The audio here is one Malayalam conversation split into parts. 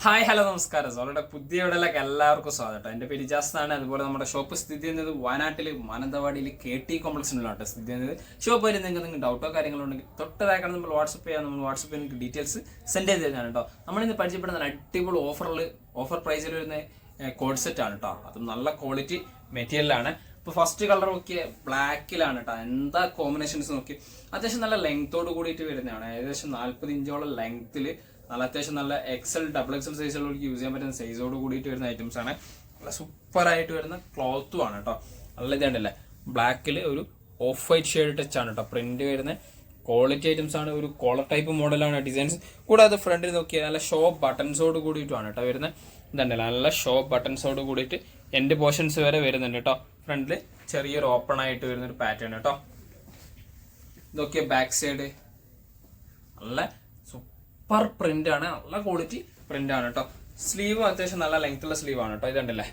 ഹായ് ഹലോ നമസ്കാരം. സോളുടെ പുതിയ വീഡിയോയിലേക്ക് എല്ലാവർക്കും സ്വാഗതം. എൻ്റെ പേര് ജാസ്താണ്. അതുപോലെ നമ്മുടെ ഷോപ്പ് സ്ഥിതി ചെയ്യുന്നത് വയനാട്ടിൽ മാനന്തവാടിയിൽ KT കോംപ്ലക്സിനുള്ളതാണ് സ്ഥിതി ചെയ്യുന്നത്. ഷോപ്പ് വരെ നിങ്ങൾക്ക് ഡൗട്ടോ കാര്യങ്ങളോ ഉണ്ടെങ്കിൽ തൊട്ടതായിക്കാണ് നമ്മൾ വാട്സപ്പ് ചെയ്യാം. നമ്മൾ വാട്സപ്പിൽ നിങ്ങൾക്ക് ഡീറ്റെയിൽസ് സെൻഡ് ചെയ്ത് തരാണ് കേട്ടോ. നമ്മളിന്ന് പരിചയപ്പെടുന്ന അടിപൊളി ഓഫർ പ്രൈസിൽ വരുന്ന കോഡ് സെറ്റ് ആണ് കേട്ടോ. അതും നല്ല ക്വാളിറ്റി മെറ്റീരിയലാണ്. ഇപ്പോൾ ഫസ്റ്റ് കളർ നോക്കിയ ബ്ലാക്കിലാണ് കേട്ടോ. എന്താ കോമ്പിനേഷൻസ് നോക്കി. അത്യാവശ്യം നല്ല ലെങ്ത്തോട് കൂടിയിട്ട് വരുന്നതാണ്. ഏകദേശം 40 ഇഞ്ചോളം ലെങ്ത്തിൽ നല്ല അത്യാവശ്യം നല്ല XL XXL സൈസുള്ളവർക്ക് യൂസ് ചെയ്യാൻ പറ്റുന്ന സൈസോട് കൂടിയിട്ട് വരുന്ന ഐറ്റംസ് ആണ്. നല്ല സൂപ്പറായിട്ട് വരുന്ന ക്ലോത്തും ആണ് കേട്ടോ. നല്ല ഇതുണ്ടല്ലേ, ബ്ലാക്കിൽ ഒരു ഓഫ് വൈറ്റ് ഷെയ്ഡ് ടച്ച് ആണ് കേട്ടോ. പ്രിന്റ് വരുന്ന ക്വാളിറ്റി ഐറ്റംസ് ആണ്. ഒരു കോളർ ടൈപ്പ് മോഡലാണ് ഡിസൈൻസ്. കൂടാതെ ഫ്രണ്ടിൽ നോക്കിയാൽ നല്ല ഷോ ബട്ടൺസോട് കൂടിയിട്ടുമാണ് കേട്ടോ വരുന്നത്. ഇതുണ്ടല്ലോ, നല്ല ഷോ ബട്ടൺസോട് കൂടിയിട്ട് എൻഡ് പോർഷൻസ് വരെ വരുന്നുണ്ട് കേട്ടോ. ഫ്രണ്ടിൽ ചെറിയൊരു ഓപ്പൺ ആയിട്ട് വരുന്നൊരു പാറ്റേൺ കേട്ടോ. ഇതൊക്കെ ബാക്ക് സൈഡ് നല്ല സൂപ്പർ പ്രിന്റ് ആണ്. നല്ല ക്വാളിറ്റി പ്രിന്റ് ആണ് കേട്ടോ. സ്ലീവ് അത്യാവശ്യം നല്ല ലെങ്ത് ഉള്ള സ്ലീവ് ആണ് കേട്ടോ. ഇതുണ്ടല്ലേ,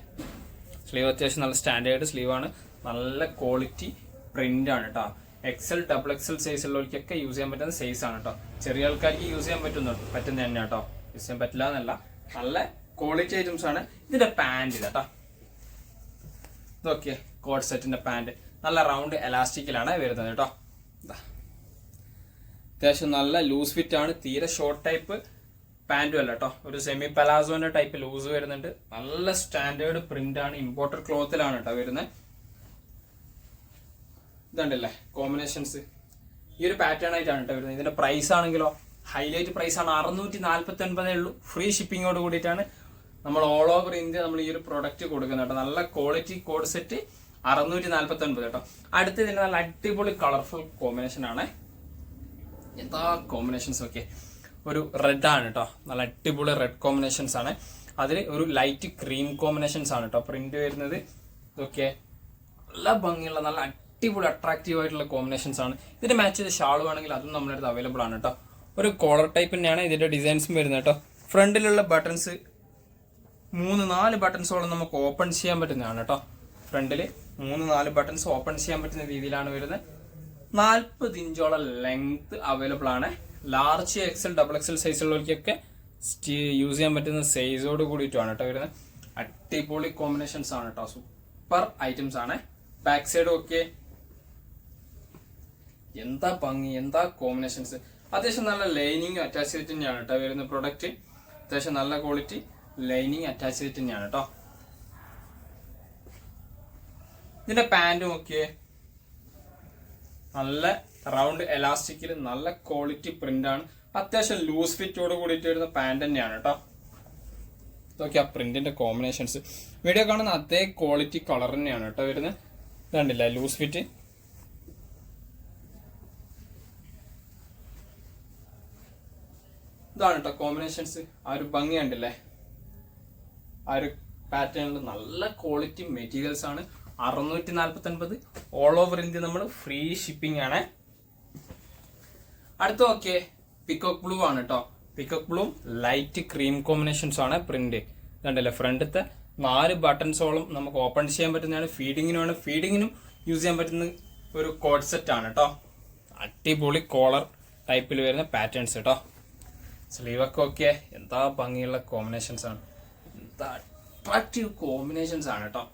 സ്ലീവ് അത്യാവശ്യം നല്ല സ്റ്റാൻഡേർഡ് സ്ലീവ് ആണ്. നല്ല ക്വാളിറ്റി പ്രിന്റ് ആണ് കേട്ടോ. XL XXL സൈസുള്ളവർക്കൊക്കെ യൂസ് ചെയ്യാൻ പറ്റുന്ന സൈസ് ആണ് കേട്ടോ. ചെറിയ ആൾക്കാർക്ക് യൂസ് ചെയ്യാൻ പറ്റുന്ന തന്നെ കേട്ടോ. യൂസ് ചെയ്യാൻ പറ്റില്ല എന്നല്ല, നല്ല ക്വാളിറ്റി ഐറ്റംസ് ആണ്. ഇതിന്റെ പാന്റ് കേട്ടോ. ഇതൊക്കെ കോഡ് സെറ്റിന്റെ പാന്റ് നല്ല റൗണ്ട് എലാസ്റ്റിക്കിലാണ് വരുന്നത് കേട്ടോ. അത്യാവശ്യം നല്ല ലൂസ് ഫിറ്റ് ആണ്. തീരെ ഷോർട്ട് ടൈപ്പ് പാന്റും അല്ല കേട്ടോ. ഒരു സെമി പലാസോന്റെ ടൈപ്പ് ലൂസ് വരുന്നുണ്ട്. നല്ല സ്റ്റാൻഡേർഡ് പ്രിന്റ് ആണ്. ഇമ്പോർട്ടഡ് ക്ലോത്തിലാണ് കേട്ടോ വരുന്നത്. ഇതുണ്ടല്ലേ കോമ്പിനേഷൻസ്. ഈ ഒരു പാറ്റേൺ ആയിട്ടാണ് കേട്ടോ വരുന്നത്. ഇതിന്റെ പ്രൈസ് ആണെങ്കിലോ ഹൈലൈറ്റ് പ്രൈസ് ആണ്. 699 ഉള്ളൂ. ഫ്രീ ഷിപ്പിങ്ങോട് കൂടിയിട്ടാണ് നമ്മൾ ഓൾ ഓവർ ഇന്ത്യ നമ്മൾ ഈ ഒരു പ്രൊഡക്റ്റ് കൊടുക്കുന്നത് കേട്ടോ. നല്ല ക്വാളിറ്റി കോഡ് സെറ്റ് 649 കേട്ടോ. അടുത്ത് ഇതിന്റെ നല്ല അടിപൊളി കളർഫുൾ കോമ്പിനേഷൻ ആണ്. എന്താ കോമ്പിനേഷൻസ് ഒക്കെ. ഒരു റെഡ് ആണ് കേട്ടോ. നല്ല അടിപൊളി റെഡ് കോമ്പിനേഷൻസ് ആണ്. അതിൽ ഒരു ലൈറ്റ് ക്രീം കോമ്പിനേഷൻസ് ആണ് കേട്ടോ പ്രിന്റ് വരുന്നത്. ഇതൊക്കെ നല്ല ഭംഗിയുള്ള നല്ല അടിപൊളി അട്രാക്റ്റീവ് ആയിട്ടുള്ള കോമ്പിനേഷൻസ് ആണ്. ഇതിന്റെ മാച്ച് ചെയ്ത ഷാൾ വേണമെങ്കിൽ അതും നമ്മുടെ അടുത്ത് അവൈലബിൾ ആണ് കേട്ടോ. ഒരു കോളർ ടൈപ്പ് തന്നെയാണ് ഇതിന്റെ ഡിസൈൻസും വരുന്നത് കേട്ടോ. ഫ്രണ്ടിലുള്ള ബട്ടൺസ് 3-4 ബട്ടൺസോളം നമുക്ക് ഓപ്പൺ ചെയ്യാൻ പറ്റുന്നതാണ് കേട്ടോ. ഫ്രണ്ടിൽ 3-4 ബട്ടൺസ് ഓപ്പൺ ചെയ്യാൻ പറ്റുന്ന രീതിയിലാണ് വരുന്നത്. 40 ഇഞ്ചോളം ലെങ്ത് അവൈലബിൾ ആണ്. ലാർജ് XL XXL സൈസുള്ളവർക്കൊക്കെ യൂസ് ചെയ്യാൻ പറ്റുന്ന സൈസോട് കൂടിയിട്ടാണ് കേട്ടോ വരുന്നത്. അടിപൊളി കോമ്പിനേഷൻസ് ആണ് കേട്ടോ. സൂപ്പർ ഐറ്റംസ് ആണ്. ബാക്ക് സൈഡും ഒക്കെ എന്താ ഭംഗി, എന്താ കോമ്പിനേഷൻസ്. അത്യാവശ്യം നല്ല ലൈനിങ് അറ്റാച്ച് ചെയ്തിട്ട് തന്നെയാണ് കേട്ടോ വരുന്ന പ്രൊഡക്റ്റ്. അത്യാവശ്യം നല്ല ക്വാളിറ്റി ലൈനിങ് അറ്റാച്ച് ചെയ്തിട്ട് തന്നെയാണ് കേട്ടോ. ഇതിന്റെ പാന്റും ഒക്കെ നല്ല റൗണ്ട് എലാസ്റ്റിക്കിൽ നല്ല ക്വാളിറ്റി പ്രിന്റ് ആണ്. അത്യാവശ്യം ലൂസ് ഫിറ്റോട് കൂടിയിട്ട് വരുന്ന പാന്റ് തന്നെയാണ് കേട്ടോ. ഇതൊക്കെ ആ പ്രിന്റിന്റെ കോമ്പിനേഷൻസ്. വീഡിയോ കാണുന്ന അതേ ക്വാളിറ്റി കളർ തന്നെയാണ് കേട്ടോ വരുന്നത്. കണ്ടില്ല, ലൂസ് ഫിറ്റ്. ഇതാണ് കേട്ടോ കോമ്പിനേഷൻസ്. ആ ഒരു ഭംഗി കണ്ടില്ലേ. ആ ഒരു പാറ്റേണിൽ നല്ല ക്വാളിറ്റി മെറ്റീരിയൽസ് ആണ്. 649 ഓൾ ഓവർ ഇന്ത്യ നമ്മൾ ഫ്രീ ഷിപ്പിംഗ് ആണ്. അടുത്ത ഓക്കെ പിക്കോക്ക് ബ്ലൂ ആണ് കേട്ടോ. Peacock blue light cream combinations ആണ് പ്രിന്റ്. കണ്ടല്ലേ, ഫ്രണ്ടത്തെ 4 ബട്ടൺസോളം നമുക്ക് ഓപ്പൺ ചെയ്യാൻ പറ്റുന്നതാണ്. ഫീഡിങ്ങിനും യൂസ് ചെയ്യാൻ പറ്റുന്ന ഒരു കോഡ് സെറ്റ് ആണ് കേട്ടോ. അടിപൊളി കോളർ ടൈപ്പിൽ വരുന്ന പാറ്റേൺസ് കേട്ടോ. സ്ലീവൊക്കെ ഒക്കെ എന്താ ഭംഗിയുള്ള കോമ്പിനേഷൻസ് ആണ്. എന്താ അട്രാക്റ്റീവ് കോമ്പിനേഷൻസ് ആണ് കേട്ടോ.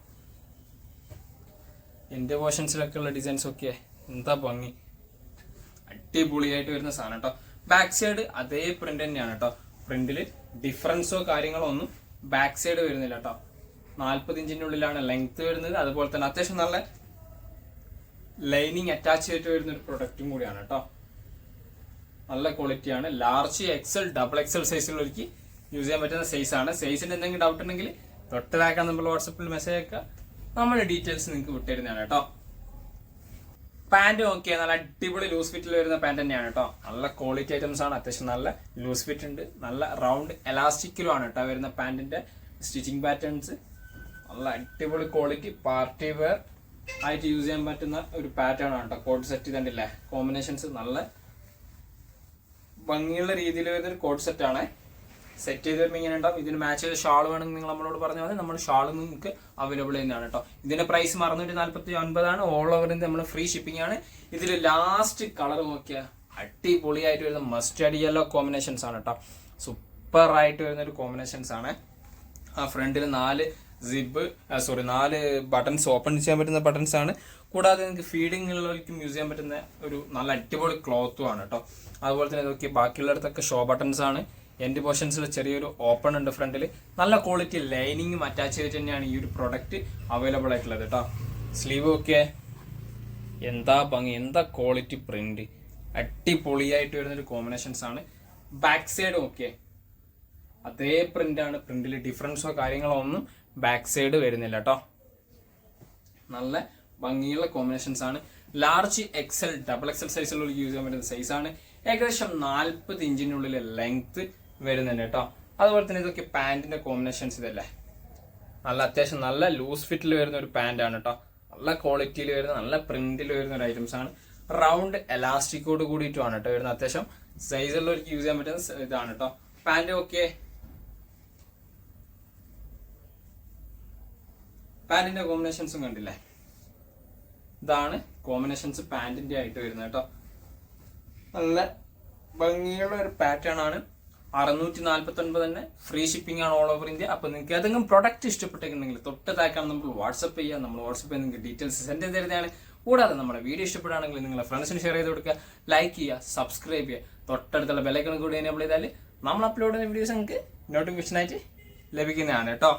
എൻ്റെ പോർഷൻസിലൊക്കെ ഉള്ള ഡിസൈൻസ് ഒക്കെ എന്താ ഭംഗി, അടിപൊളിയായിട്ട് വരുന്ന സാധനം കേട്ടോ. ബാക്ക് സൈഡ് അതേ പ്രിന്റ് തന്നെയാണ് കേട്ടോ. പ്രിന്റില് ഡിഫറൻസോ കാര്യങ്ങളോ ഒന്നും ബാക്ക് സൈഡ് വരുന്നില്ല കേട്ടോ. 40 ഇഞ്ചിന്റെ ഉള്ളിലാണ് ലെങ്ത് വരുന്നത്. അതുപോലെ തന്നെ അത്യാവശ്യം നല്ല ലൈനിങ് അറ്റാച്ച് ചെയ്തിട്ട് വരുന്ന ഒരു പ്രൊഡക്റ്റും കൂടിയാണ് കേട്ടോ. നല്ല ക്വാളിറ്റിയാണ്. ലാർജ് XL XXL സൈസുള്ളവർക്ക് യൂസ് ചെയ്യാൻ പറ്റുന്ന സൈസാണ്. സൈസിന്റെ എന്തെങ്കിലും ഡൗട്ട് ഉണ്ടെങ്കിൽ തൊട്ടതാക്കാൻ നമ്മൾ വാട്സപ്പിൽ മെസ്സേജ് അയക്കുക. നമ്മുടെ ഡീറ്റെയിൽസ് നിങ്ങൾക്ക് വിട്ടുതരുന്നതാണ് കേട്ടോ. പാന്റ് നോക്കിയാൽ നല്ല അടിപൊളി ലൂസ് ഫിറ്റിൽ വരുന്ന പാന്റ് തന്നെയാണ് കേട്ടോ. നല്ല ക്വാളിറ്റി ഐറ്റംസ് ആണ്. അത്യാവശ്യം നല്ല ലൂസ് ഫിറ്റ് ഉണ്ട്. നല്ല റൗണ്ട് എലാസ്റ്റിക്കിലും ആണ് കേട്ടോ വരുന്ന പാന്റിന്റെ സ്റ്റിച്ചിങ് പാറ്റേൺസ്. നല്ല അടിപൊളി ക്വാളിറ്റി പാർട്ടി വെയർ ആയിട്ട് യൂസ് ചെയ്യാൻ പറ്റുന്ന ഒരു പാറ്റേൺ ആണ് കേട്ടോ. കോഡ് സെറ്റ് കണ്ടില്ലേ, കോമ്പിനേഷൻസ് നല്ല ഭംഗിയുള്ള രീതിയിൽ വരുന്ന ഒരു കോഡ് സെറ്റ് ആണ്. സെറ്റ് ചെയ്ത് വരുമ്പോൾ ഇങ്ങനെ ഉണ്ടാവും. ഇതിന് മാച്ച് ചെയ്ത ഷാൾ വേണമെങ്കിൽ നിങ്ങൾ നമ്മളോട് പറഞ്ഞാൽ മതി. നമ്മൾ ഷാൾ നിങ്ങൾക്ക് അവൈലബിൾ തന്നെയാണ് കേട്ടോ. ഇതിന്റെ പ്രൈസ് 649 ആണ്. ഓൾ ഓവർ നമ്മൾ ഫ്രീ ഷിപ്പിംഗ് ആണ്. ഇതിൽ ലാസ്റ്റ് കളർ നോക്കിയാൽ അടിപൊളിയായിട്ട് വരുന്ന മസ്റ്റേർഡ് യെല്ലോ കോമ്പിനേഷൻസ് ആണ് കേട്ടോ. സൂപ്പർ ആയിട്ട് വരുന്ന ഒരു കോമ്പിനേഷൻസ് ആണ്. ആ ഫ്രണ്ടിൽ 4 ബട്ടൺസ് ഓപ്പൺ ചെയ്യാൻ പറ്റുന്ന ബട്ടൺസ് ആണ്. കൂടാതെ നിങ്ങൾക്ക് ഫീഡിങ് ഉള്ളവർക്കും യൂസ് ചെയ്യാൻ പറ്റുന്ന ഒരു നല്ല അടിപൊളി ക്ലോത്തും ആണ് കേട്ടോ. അതുപോലെ തന്നെ ഇതൊക്കെ ബാക്കിയുള്ളിടത്തൊക്കെ ഷോ ബട്ടൺസ് ആണ്. എൻഡ് പോർഷൻസിൽ ചെറിയൊരു ഓപ്പൺ ഉണ്ട് ഫ്രണ്ടിൽ. നല്ല ക്വാളിറ്റി ലൈനിങ്ങും അറ്റാച്ച് ചെയ്തിട്ട് തന്നെയാണ് ഈ ഒരു പ്രൊഡക്റ്റ് അവൈലബിൾ ആയിട്ടുള്ളത് കേട്ടോ. സ്ലീവ് ഒക്കെ എന്താ ഭംഗി, എന്താ ക്വാളിറ്റി പ്രിന്റ്, അടിപൊളിയായിട്ട് വരുന്നൊരു കോമ്പിനേഷൻസ് ആണ്. ബാക്ക് സൈഡ് ഓക്കെ അതേ പ്രിന്റാണ്, പ്രിന്റിൽ ഡിഫറൻസോ കാര്യങ്ങളോ ഒന്നും ബാക്ക് സൈഡ് വരുന്നില്ല കേട്ടോ. നല്ല ഭംഗിയുള്ള കോമ്പിനേഷൻസ് ആണ്. ലാർജ് XL ഡബിൾ XL സൈസിലുള്ള യൂസ് ചെയ്യാൻ പറ്റുന്ന സൈസാണ്. ഏകദേശം 40 ഇഞ്ചിനുള്ളിൽ ലെങ്ത് വരുന്നുണ്ട് കേട്ടോ. അതുപോലെ തന്നെ ഇതൊക്കെ പാന്റിന്റെ കോമ്പിനേഷൻസ് ഇതല്ലേ, നല്ല അത്യാവശ്യം നല്ല ലൂസ് ഫിറ്റിൽ വരുന്ന ഒരു പാന്റ് ആണ് കേട്ടോ. നല്ല ക്വാളിറ്റിയിൽ വരുന്ന നല്ല പ്രിന്റിൽ വരുന്ന ഒരു ഐറ്റംസ് ആണ്. റൗണ്ട് എലാസ്റ്റിക്കോട് കൂടിയിട്ടുമാണ് കേട്ടോ വരുന്നത്. അത്യാവശ്യം സൈസുള്ളവർക്ക് യൂസ് ചെയ്യാൻ പറ്റുന്ന ഇതാണ് കേട്ടോ. പാന്റ് ഓക്കെ, പാന്റിന്റെ കോമ്പിനേഷൻസും കണ്ടില്ലേ, ഇതാണ് കോമ്പിനേഷൻസ് പാന്റിന്റെ ആയിട്ട് വരുന്നത് കേട്ടോ. നല്ല ഭംഗിയുള്ള ഒരു പാറ്റേൺ ആണ്. 649 തന്നെ, ഫ്രീ ഷിപ്പിംഗ് ആണ് ഓൾ ഓവർ ഇന്ത്യ. അപ്പൊ നിങ്ങൾക്ക് ഏതെങ്കിലും പ്രൊഡക്റ്റ് ഇഷ്ടപ്പെട്ടെങ്കിൽ തൊട്ട് താഴ്ക്കാൻ നമ്മൾ വാട്സപ്പ് ചെയ്യുക. നമ്മൾ വാട്സപ്പ് നിങ്ങൾക്ക് ഡീറ്റെയിൽസ് സെൻഡ് ചെയ്ത് തരുന്നതാണ്. കൂടാതെ നമ്മുടെ വീഡിയോ ഇഷ്ടപ്പെടുകയാണെങ്കിൽ നിങ്ങളുടെ ഫ്രണ്ട്സിന് ഷെയർ ചെയ്ത് കൊടുക്കുക, ലൈക്ക് ചെയ്യുക, സബ്സ്ക്രൈബ് ചെയ്യുക. തൊട്ടടുത്തുള്ള ബെല്ലൈക്കൺ കൂടി എനേബിൾ ചെയ്താൽ നമ്മൾ അപ്ലോഡ് ചെയ്യുന്ന വീഡിയോസ് നിങ്ങൾക്ക് നോട്ടിഫിക്കേഷൻ ആയിട്ട് ലഭിക്കുന്നതാണ് കേട്ടോ.